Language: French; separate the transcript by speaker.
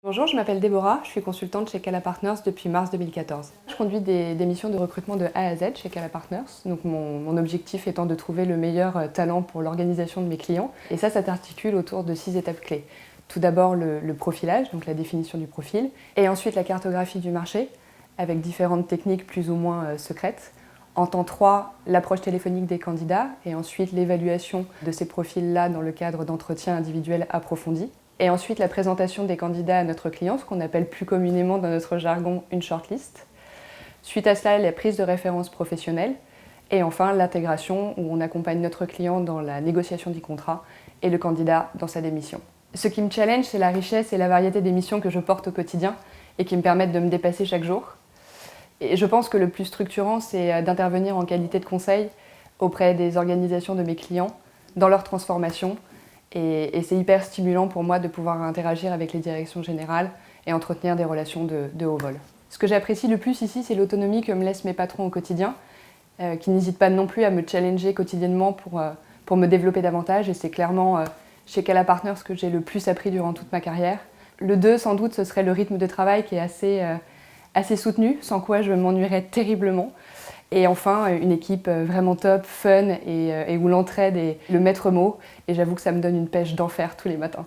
Speaker 1: Bonjour, je m'appelle Déborah, je suis consultante chez Cala Partners depuis mars 2014. Je conduis des missions de recrutement de A à Z chez Cala Partners, donc mon objectif étant de trouver le meilleur talent pour l'organisation de mes clients. Et ça s'articule autour de 6 étapes clés. Tout d'abord le profilage, donc la définition du profil, et ensuite la cartographie du marché, avec différentes techniques plus ou moins secrètes. En temps 3, l'approche téléphonique des candidats, et ensuite l'évaluation de ces profils-là dans le cadre d'entretiens individuels approfondis. Et ensuite la présentation des candidats à notre client, ce qu'on appelle plus communément dans notre jargon une shortlist. Suite à cela, la prise de référence professionnelle. Et enfin l'intégration, où on accompagne notre client dans la négociation du contrat et le candidat dans sa démission. Ce qui me challenge, c'est la richesse et la variété des missions que je porte au quotidien et qui me permettent de me dépasser chaque jour. Et je pense que le plus structurant, c'est d'intervenir en qualité de conseil auprès des organisations de mes clients dans leur transformation. Et c'est hyper stimulant pour moi de pouvoir interagir avec les directions générales et entretenir des relations de haut vol. Ce que j'apprécie le plus ici, c'est l'autonomie que me laissent mes patrons au quotidien, qui n'hésitent pas non plus à me challenger quotidiennement pour me développer davantage. Et c'est clairement chez Cala Partners que j'ai le plus appris durant toute ma carrière. Le 2, sans doute, ce serait le rythme de travail qui est assez soutenu, sans quoi je m'ennuierais terriblement. Et enfin, une équipe vraiment top, fun et où l'entraide est le maître mot. Et j'avoue que ça me donne une pêche d'enfer tous les matins.